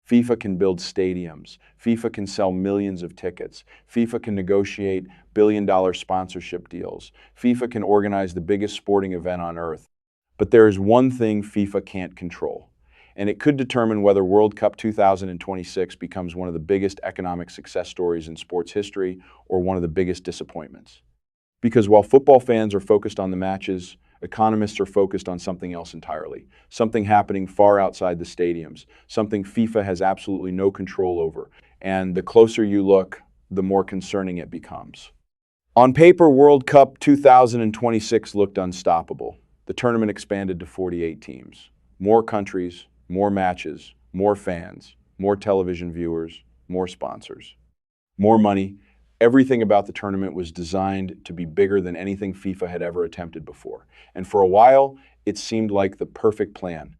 FIFA can build stadiums. FIFA can sell millions of tickets. FIFA can negotiate billion-dollar sponsorship deals. FIFA can organize the biggest sporting event on earth. But there is one thing FIFA can't control, and it could determine whether World Cup 2026 becomes one of the biggest economic success stories in sports history or one of the biggest disappointments. Because while football fans are focused on the matches, economists are focused on something else entirely, something happening far outside the stadiums, something FIFA has absolutely no control over. And the closer you look, the more concerning it becomes. On paper, World Cup 2026 looked unstoppable. The tournament expanded to 48 teams. More countries, more matches, more fans, more television viewers, more sponsors, more money. Everything about the tournament was designed to be bigger than anything FIFA had ever attempted before. And for a while, it seemed like the perfect plan.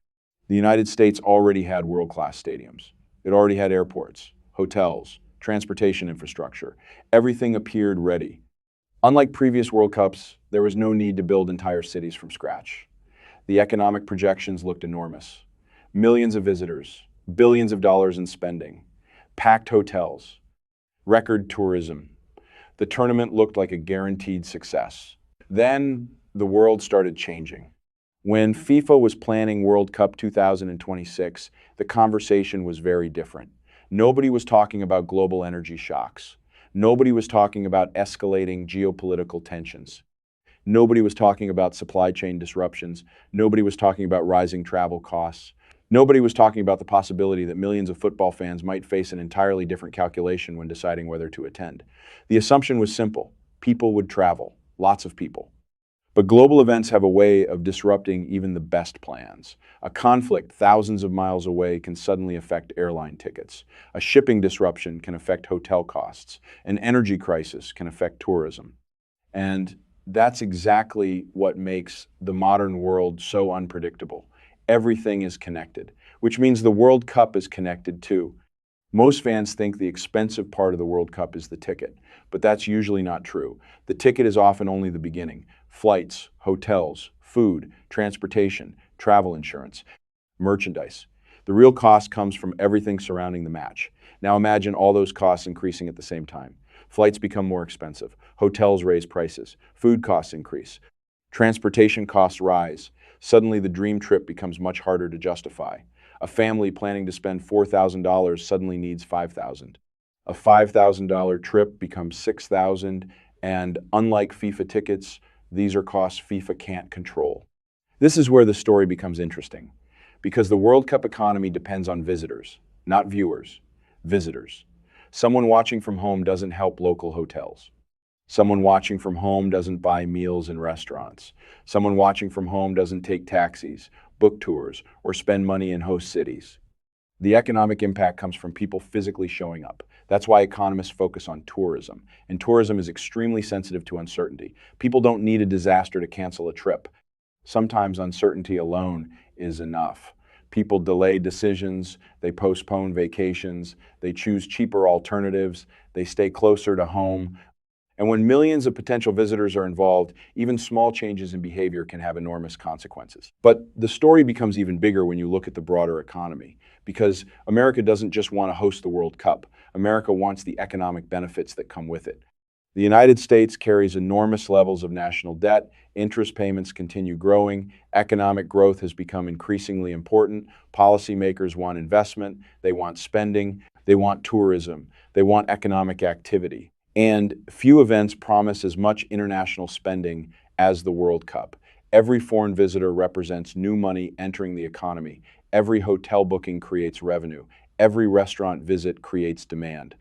The United States already had world-class stadiums. It already had airports, hotels, transportation infrastructure. Everything appeared ready. Unlike previous World Cups, there was no need to build entire cities from scratch. The economic projections looked enormous. Millions of visitors, billions of dollars in spending, packed hotels, record tourism. The tournament looked like a guaranteed success. Then the world started changing. When FIFA was planning World Cup 2026, the conversation was very different. Nobody was talking about global energy shocks. Nobody was talking about escalating geopolitical tensions. Nobody was talking about supply chain disruptions. Nobody was talking about rising travel costs. Nobody was talking about the possibility that millions of football fans might face an entirely different calculation when deciding whether to attend. The assumption was simple. People would travel. Lots of people. But global events have a way of disrupting even the best plans. A conflict thousands of miles away can suddenly affect airline tickets. A shipping disruption can affect hotel costs. An energy crisis can affect tourism. And that's exactly what makes the modern world so unpredictable. Everything is connected, which means the World Cup is connected too. Most fans think the expensive part of the World Cup is the ticket, but that's usually not true. The ticket is often only the beginning. Flights, hotels, food, transportation, travel insurance, merchandise. The real cost comes from everything surrounding the match. Now imagine all those costs increasing at the same time. Flights become more expensive. Hotels raise prices. Food costs increase. Transportation costs rise. Suddenly the dream trip becomes much harder to justify. A family planning to spend $4,000 suddenly needs $5,000. A $5,000 trip becomes $6,000, and unlike FIFA tickets, these are costs FIFA can't control. This is where the story becomes interesting, because the World Cup economy depends on visitors, not viewers, visitors. Someone watching from home doesn't help local hotels. Someone watching from home doesn't buy meals in restaurants. Someone watching from home doesn't take taxis, book tours, or spend money in host cities. The economic impact comes from people physically showing up. That's why economists focus on tourism. And tourism is extremely sensitive to uncertainty. People don't need a disaster to cancel a trip. Sometimes uncertainty alone is enough. People delay decisions, they postpone vacations, they choose cheaper alternatives, they stay closer to home. And when millions of potential visitors are involved, even small changes in behavior can have enormous consequences. But the story becomes even bigger when you look at the broader economy, because America doesn't just want to host the World Cup. America wants the economic benefits that come with it. The United States carries enormous levels of national debt, interest payments continue growing, economic growth has become increasingly important, policymakers want investment, they want spending, they want tourism, they want economic activity. And few events promise as much international spending as the World Cup. Every foreign visitor represents new money entering the economy. Every hotel booking creates revenue. Every restaurant visit creates demand.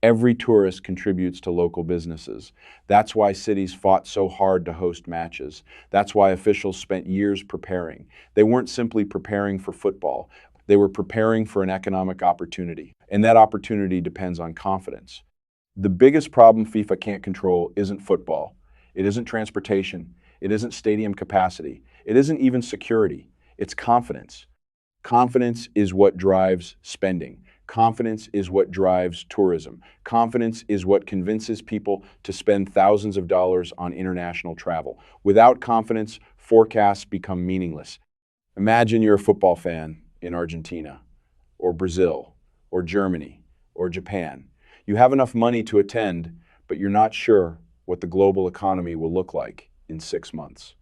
Every tourist contributes to local businesses. That's why cities fought so hard to host matches. That's why officials spent years preparing. They weren't simply preparing for football. They were preparing for an economic opportunity. And that opportunity depends on confidence. The biggest problem FIFA can't control isn't football. It isn't transportation. It isn't stadium capacity. It isn't even security. It's confidence. Confidence is what drives spending. Confidence is what drives tourism. Confidence is what convinces people to spend thousands of dollars on international travel. Without confidence, forecasts become meaningless. Imagine you're a football fan in Argentina, or Brazil, or Germany, or Japan. You have enough money to attend, but you're not sure what the global economy will look like in 6 months.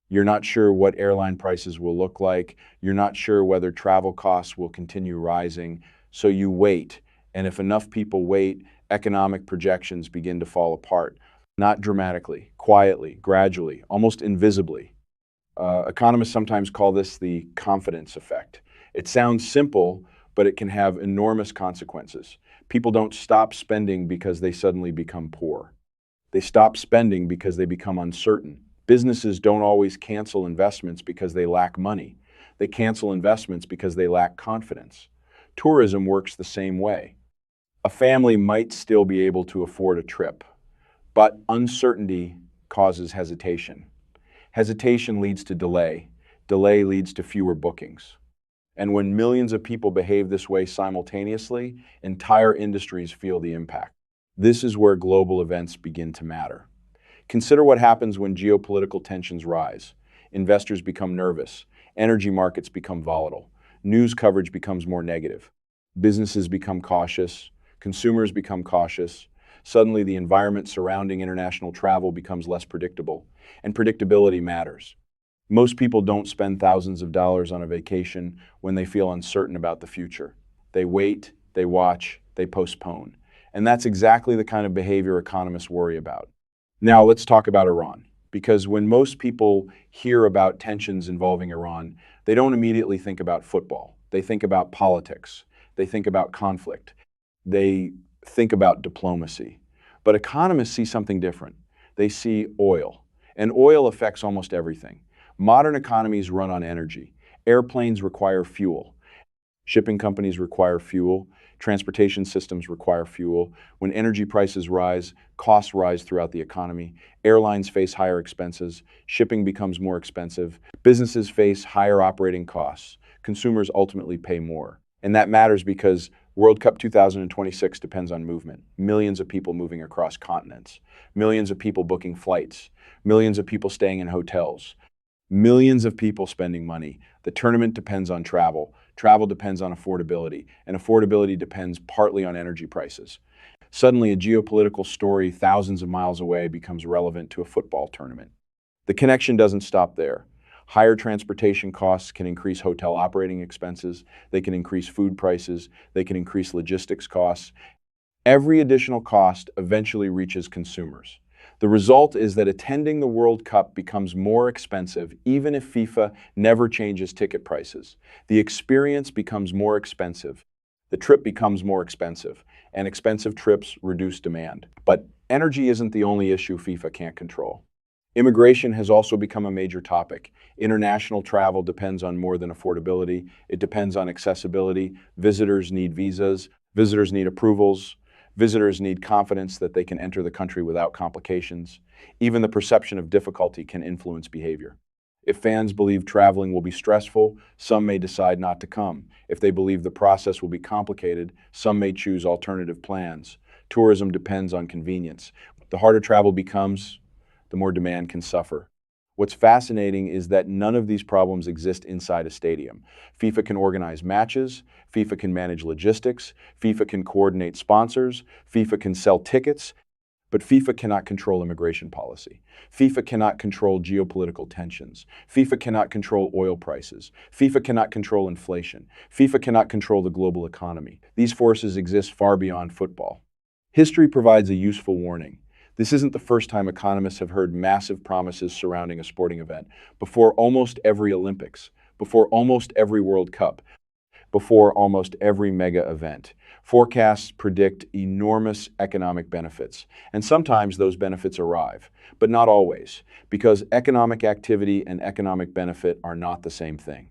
You're not sure what airline prices will look like. You're not sure whether travel costs will continue rising. So you wait. And if enough people wait, economic projections begin to fall apart. Not dramatically, quietly, gradually, almost invisibly. Economists sometimes call this the confidence effect. It sounds simple, but it can have enormous consequences. People don't stop spending because they suddenly become poor. They stop spending because they become uncertain. Businesses don't always cancel investments because they lack money. They cancel investments because they lack confidence. Tourism works the same way. A family might still be able to afford a trip, but uncertainty causes hesitation. Hesitation leads to delay. Delay leads to fewer bookings. And when millions of people behave this way simultaneously, entire industries feel the impact. This is where global events begin to matter. Consider what happens when geopolitical tensions rise. Investors become nervous. Energy markets become volatile. News coverage becomes more negative. Businesses become cautious. Consumers become cautious. Suddenly, the environment surrounding international travel becomes less predictable, and predictability matters. Most people don't spend thousands of dollars on a vacation when they feel uncertain about the future. They wait, they watch, they postpone. And that's exactly the kind of behavior economists worry about. Now, let's talk about Iran, because when most people hear about tensions involving Iran, they don't immediately think about football. They think about politics. They think about conflict. They think about diplomacy. But economists see something different. They see oil, and oil affects almost everything. Modern economies run on energy. Airplanes require fuel. Shipping companies require fuel. Transportation systems require fuel. When energy prices rise, costs rise throughout the economy. Airlines face higher expenses. Shipping becomes more expensive. Businesses face higher operating costs. Consumers ultimately pay more. And that matters because World Cup 2026 depends on movement. Millions of people moving across continents. Millions of people booking flights. Millions of people staying in hotels. Millions of people spending money. The tournament depends on travel. Travel depends on affordability, and affordability depends partly on energy prices. Suddenly, a geopolitical story thousands of miles away becomes relevant to a football tournament. The connection doesn't stop there. Higher transportation costs can increase hotel operating expenses, they can increase food prices, they can increase logistics costs. Every additional cost eventually reaches consumers. The result is that attending the World Cup becomes more expensive even if FIFA never changes ticket prices. The experience becomes more expensive. The trip becomes more expensive, and expensive trips reduce demand. But energy isn't the only issue FIFA can't control. Immigration has also become a major topic. International travel depends on more than affordability. It depends on accessibility. Visitors need visas. Visitors need approvals. Visitors need confidence that they can enter the country without complications. Even the perception of difficulty can influence behavior. If fans believe traveling will be stressful, some may decide not to come. If they believe the process will be complicated, some may choose alternative plans. Tourism depends on convenience. The harder travel becomes, the more demand can suffer. What's fascinating is that none of these problems exist inside a stadium. FIFA can organize matches, FIFA can manage logistics, FIFA can coordinate sponsors, FIFA can sell tickets, but FIFA cannot control immigration policy. FIFA cannot control geopolitical tensions. FIFA cannot control oil prices. FIFA cannot control inflation. FIFA cannot control the global economy. These forces exist far beyond football. History provides a useful warning. This isn't the first time economists have heard massive promises surrounding a sporting event. Before almost every Olympics, before almost every World Cup, before almost every mega event, forecasts predict enormous economic benefits. And sometimes those benefits arrive, but not always, because economic activity and economic benefit are not the same thing.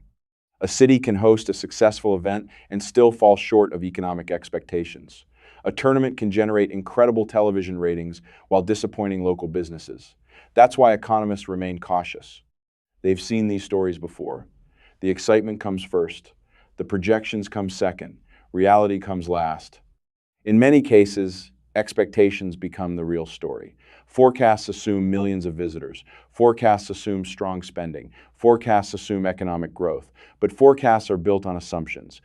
A city can host a successful event and still fall short of economic expectations. A tournament can generate incredible television ratings while disappointing local businesses. That's why economists remain cautious. They've seen these stories before. The excitement comes first. The projections come second. Reality comes last. In many cases, expectations become the real story. Forecasts assume millions of visitors. Forecasts assume strong spending. Forecasts assume economic growth. But forecasts are built on assumptions.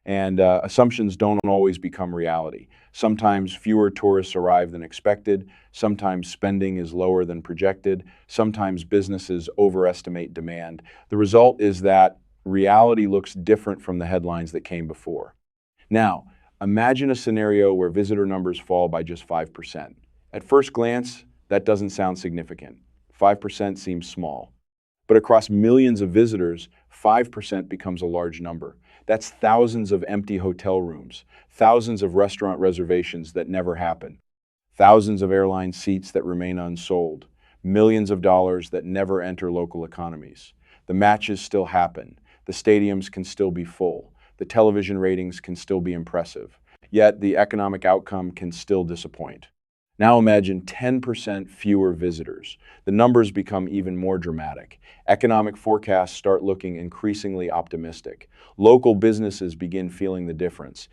And assumptions don't always become reality. Sometimes fewer tourists arrive than expected. Sometimes spending is lower than projected. Sometimes businesses overestimate demand. The result is that reality looks different from the headlines that came before. Now, imagine a scenario where visitor numbers fall by just 5%. At first glance, that doesn't sound significant. 5% seems small. But across millions of visitors, 5% becomes a large number. That's thousands of empty hotel rooms, thousands of restaurant reservations that never happen, thousands of airline seats that remain unsold, millions of dollars that never enter local economies. The matches still happen. The stadiums can still be full. The television ratings can still be impressive. Yet the economic outcome can still disappoint. Now imagine 10% fewer visitors. The numbers become even more dramatic. Economic forecasts start looking increasingly optimistic. Local businesses begin feeling the difference.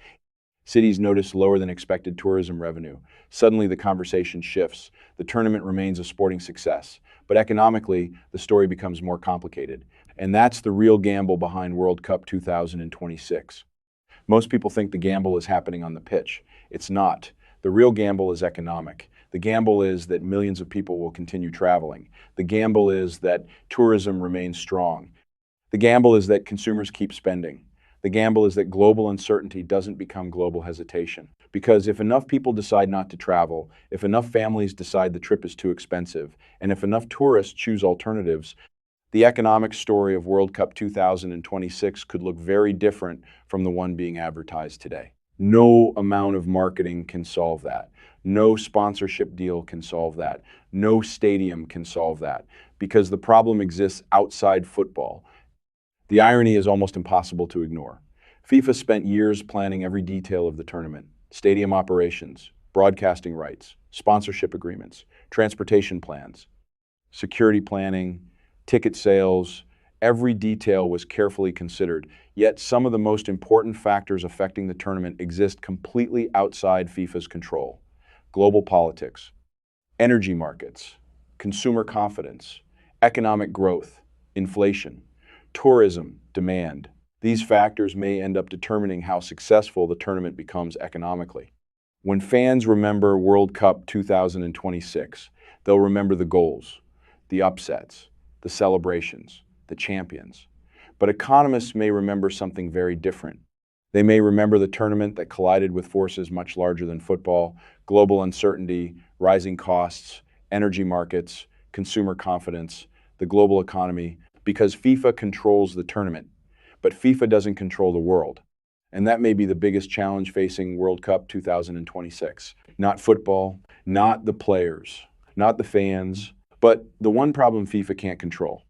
Cities notice lower than expected tourism revenue. Suddenly the conversation shifts. The tournament remains a sporting success. But economically, the story becomes more complicated. And that's the real gamble behind World Cup 2026. Most people think the gamble is happening on the pitch. It's not. The real gamble is economic. The gamble is that millions of people will continue traveling. The gamble is that tourism remains strong. The gamble is that consumers keep spending. The gamble is that global uncertainty doesn't become global hesitation. Because if enough people decide not to travel, if enough families decide the trip is too expensive, and if enough tourists choose alternatives, the economic story of World Cup 2026 could look very different from the one being advertised today. No amount of marketing can solve that. No sponsorship deal can solve that. No stadium can solve that, because the problem exists outside football. The irony is almost impossible to ignore. FIFA spent years planning every detail of the tournament: stadium operations, broadcasting rights, sponsorship agreements, transportation plans, security planning, ticket sales. Every detail was carefully considered, yet some of the most important factors affecting the tournament exist completely outside FIFA's control. Global politics, energy markets, consumer confidence, economic growth, inflation, tourism, demand. These factors may end up determining how successful the tournament becomes economically. When fans remember World Cup 2026, they'll remember the goals, the upsets, the celebrations, the champions. But economists may remember something very different. They may remember the tournament that collided with forces much larger than football: global uncertainty, rising costs, energy markets, consumer confidence, the global economy, because FIFA controls the tournament, but FIFA doesn't control the world. And that may be the biggest challenge facing World Cup 2026. Not football, not the players, not the fans, but the one problem FIFA can't control: